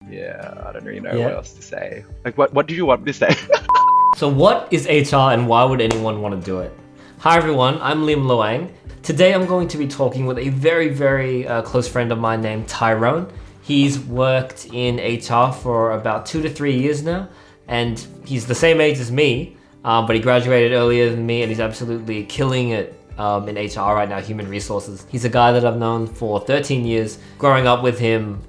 Yeah, I don't really know what Yeah. else to say. Like, what do you want me to say? So what is HR and why would anyone want to do it? Hi everyone, I'm Luang. Today I'm going to be talking with a very close friend of mine named Tyrone. He's worked in HR for about 2 to 3 years now, and he's the same age as me, but he graduated earlier than me and he's absolutely killing it in HR right now, human resources. He's a guy that I've known for 13 years, growing up with him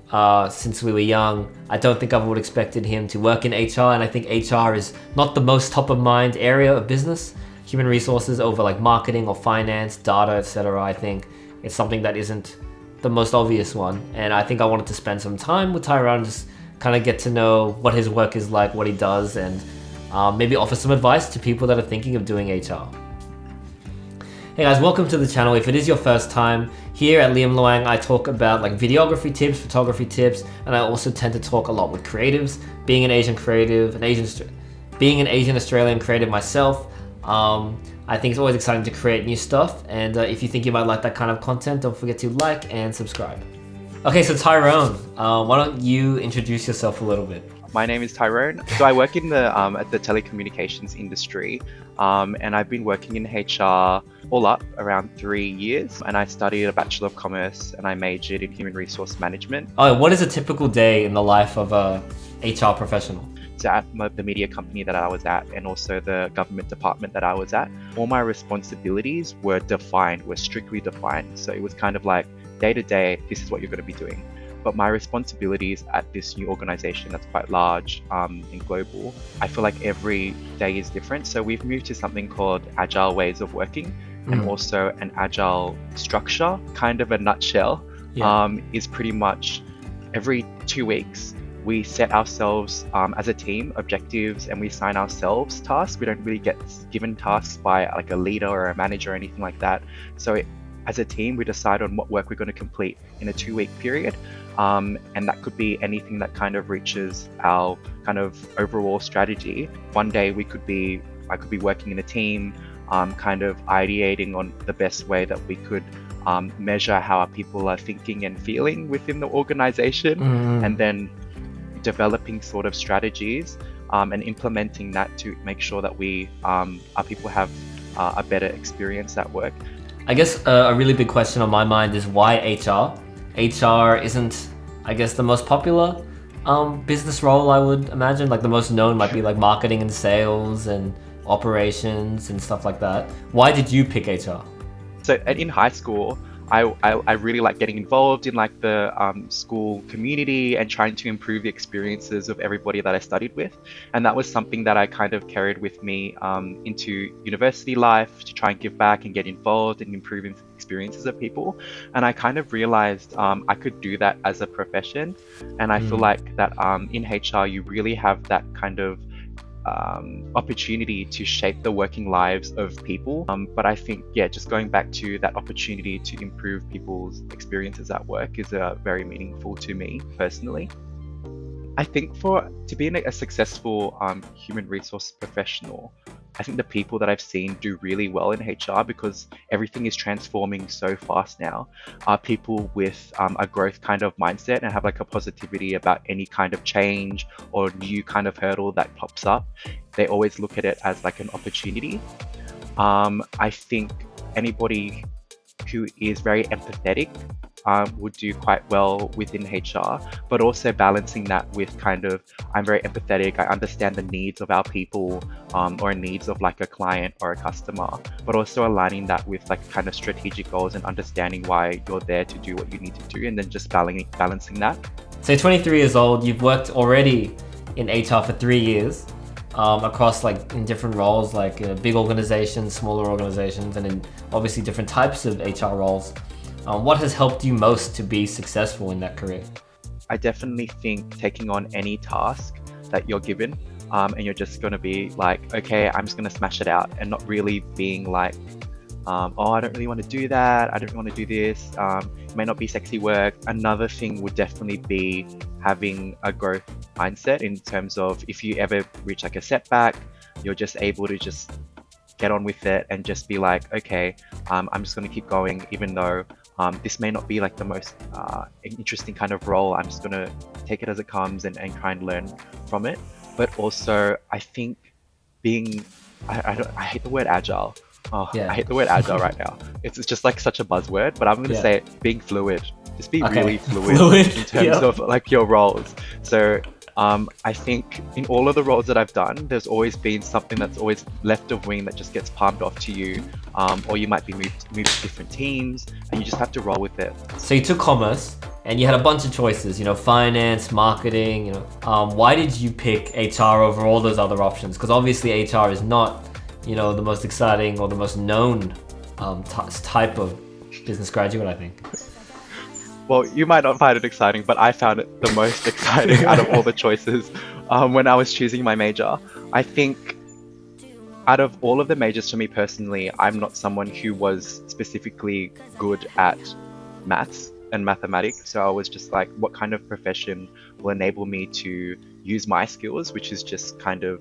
since we were young. I don't think I would have expected him to work in HR, and I think HR is not the most top of mind area of business. Human resources over like marketing or finance, data, etc. I think it's something that isn't the most obvious one. And I think I wanted to spend some time with Tyrone, just kind of get to know what his work is like, what he does, and maybe offer some advice to people that are thinking of doing HR. Hey guys, welcome to the channel. If it is your first time, here at Liam Luang, I talk about like videography tips, photography tips, and I also tend to talk a lot with creatives. Being an Asian creative, being an Asian Australian creative myself, I think it's always exciting to create new stuff. And if you think you might like that kind of content, don't forget to like and subscribe. Okay, so Tyrone, why don't you introduce yourself a little bit? My name is Tyrone. So I work in the at the telecommunications industry, and I've been working in HR all up around 3 years. And I studied a Bachelor of Commerce, and I majored in Human Resource Management. Oh, what is a typical day in the life of a HR professional? So at the media company that I was at, and also the government department that I was at, all my responsibilities were strictly defined. So it was kind of like day to day, this is what you're going to be doing. But my responsibilities at this new organization that's quite large and global, I feel like every day is different. So we've moved to something called agile ways of working, and also an agile structure. Kind of a nutshell is pretty much every 2 weeks, we set ourselves as a team objectives, and we assign ourselves tasks. We don't really get given tasks by like a leader or a manager or anything like that. So as a team, we decide on what work we're going to complete in a 2-week period. And that could be anything that kind of reaches our kind of overall strategy. One day I could be working in a team, kind of ideating on the best way that we could measure how our people are thinking and feeling within the organization, and then developing sort of strategies and implementing that to make sure that our people have a better experience at work. I guess a really big question on my mind is why HR? HR isn't, I guess, the most popular business role, I would imagine. Like the most known might be like marketing and sales and operations and stuff like that. Why did you pick HR? So in high school, I really like getting involved in like the school community and trying to improve the experiences of everybody that I studied with. And that was something that I kind of carried with me into university life, to try and give back and get involved in improving experiences of people. And I kind of realized I could do that as a profession. And I feel like that in HR, you really have that kind of opportunity to shape the working lives of people. But I think, just going back to that opportunity to improve people's experiences at work is very meaningful to me personally. I think to be a successful human resource professional, I think the people that I've seen do really well in HR, because everything is transforming so fast now, are people with a growth kind of mindset and have like a positivity about any kind of change or new kind of hurdle that pops up. They always look at it as like an opportunity. I think anybody who is very empathetic would do quite well within HR, but also balancing that with kind of, I'm very empathetic, I understand the needs of our people or needs of like a client or a customer, but also aligning that with like kind of strategic goals and understanding why you're there to do what you need to do, and then just balancing that. So 23 years old, you've worked already in HR for 3 years across like in different roles, like big organizations, smaller organizations, and in obviously different types of HR roles. What has helped you most to be successful in that career? I definitely think taking on any task that you're given and you're just going to be like, okay, I'm just going to smash it out, and not really being like, oh, I don't really want to do that, I don't want to do this, it may not be sexy work. Another thing would definitely be having a growth mindset, in terms of if you ever reach like a setback, you're just able to just get on with it and just be like, okay, I'm just going to keep going, even though this may not be like the most interesting kind of role. I'm just gonna take it as it comes and try and learn from it. But also, I think being, I hate the word agile. Oh, I Yeah. hate the word agile right now. It's just like such a buzzword, but I'm gonna Yeah. say it, being fluid. Just be Okay. really fluid Fluid. in terms Yeah. of like your roles. So I think in all of the roles that I've done, there's always been something that's always left of wing that just gets palmed off to you, or you might be moved to different teams, and you just have to roll with it. So you took commerce and you had a bunch of choices, finance, marketing, why did you pick HR over all those other options? Because obviously HR is not, the most exciting or the most known type of business graduate, I think. Well, you might not find it exciting, but I found it the most exciting out of all the choices when I was choosing my major. I think out of all of the majors for me personally, I'm not someone who was specifically good at maths and mathematics. So I was just like, what kind of profession will enable me to use my skills, which is just kind of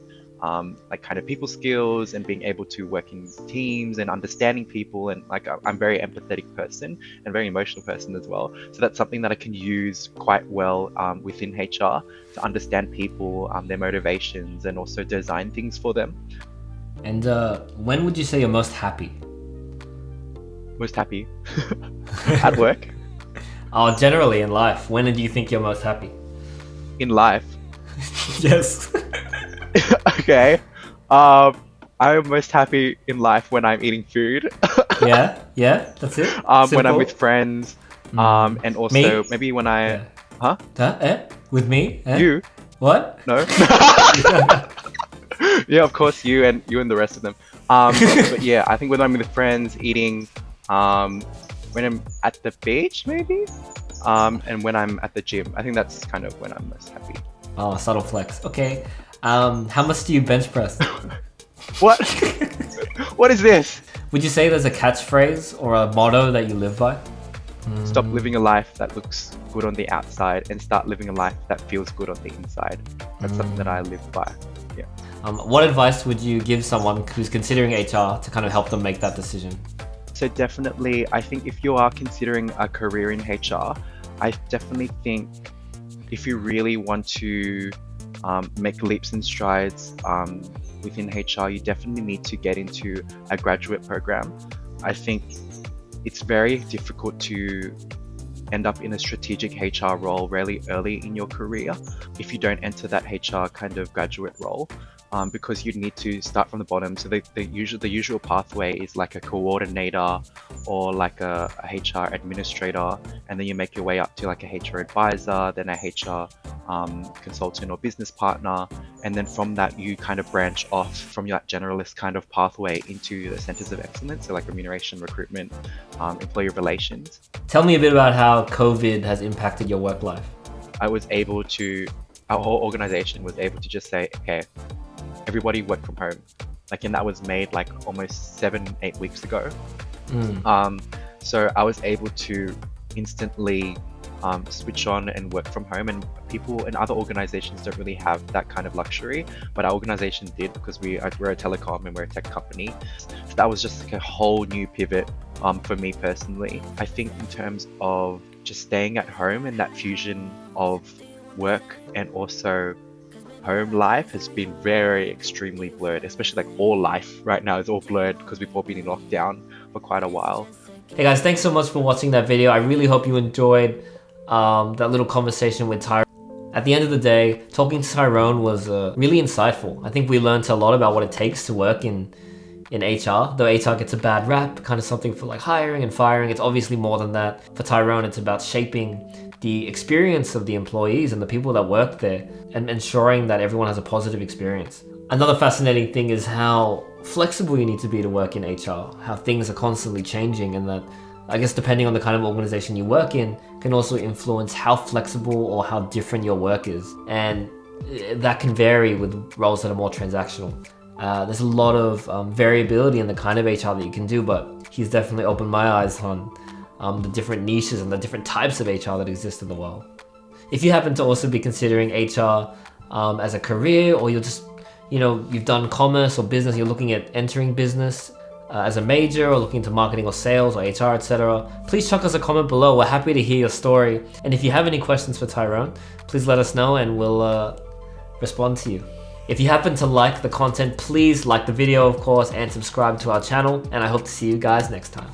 people skills and being able to work in teams and understanding people, and like I'm a very empathetic person and very emotional person as well. So that's something that I can use quite well within HR to understand people, their motivations, and also design things for them. And when would you say you're most happy? Most happy at work, Oh, generally in life, when do you think you're most happy? in life. Yes. Okay. I'm most happy in life when I'm eating food, Yeah, that's it. when I'm Simple. with friends, and also Me? maybe when I, Yeah. huh? With me? Eh? You? What? No? Yeah, of course, you and the rest of them. But yeah, I think when I'm with friends eating, when I'm at the beach, maybe, and when I'm at the gym, I think that's kind of when I'm most happy. Oh, subtle flex. Okay. How much do you bench press? What? What is this? Would you say there's a catchphrase or a motto that you live by? Stop living a life that looks good on the outside and start living a life that feels good on the inside. That's something that I live by. Yeah. What advice would you give someone who's considering HR to kind of help them make that decision? So definitely, I think if you are considering a career in HR, I definitely think if you really want to make leaps and strides within HR, you definitely need to get into a graduate program. I think it's very difficult to end up in a strategic HR role really early in your career if you don't enter that HR kind of graduate role. Because you need to start from the bottom. So the usual pathway is like a coordinator or like a HR administrator, and then you make your way up to like a HR advisor, then a HR consultant or business partner, and then from that you kind of branch off from that generalist kind of pathway into the centers of excellence, so like remuneration, recruitment, employee relations. Tell me a bit about how COVID has impacted your work life. Our whole organization was able to just say, okay, everybody work from home. And that was made like almost 7-8 weeks ago. So I was able to instantly switch on and work from home, and people in other organizations don't really have that kind of luxury, but our organization did because we're a telecom and we're a tech company. So that was just like a whole new pivot for me personally. I think in terms of just staying at home and that fusion of work and also home life has been very extremely blurred, especially like all life right now is all blurred because we've all been in lockdown for quite a while. Hey guys, thanks so much for watching that video. I really hope you enjoyed that little conversation with Tyrone. At the end of the day, talking to Tyrone was really insightful. I think we learned a lot about what it takes to work in HR. Though HR gets a bad rap, kind of something for like hiring and firing, it's obviously more than that. For Tyrone, it's about shaping the experience of the employees and the people that work there and ensuring that everyone has a positive experience. Another fascinating thing is how flexible you need to be to work in HR, how things are constantly changing, and that, I guess, depending on the kind of organization you work in, can also influence how flexible or how different your work is. And that can vary with roles that are more transactional. There's a lot of variability in the kind of HR that you can do, but he's definitely opened my eyes on the different niches and the different types of HR that exist in the world. If you happen to also be considering HR as a career, or you're just, you've done commerce or business, you're looking at entering business, as a major or looking into marketing or sales or HR, etc., please chuck us a comment below. We're happy to hear your story. And if you have any questions for Tyrone, please let us know and we'll respond to you. If you happen to like the content, please like the video, of course, and subscribe to our channel. And I hope to see you guys next time.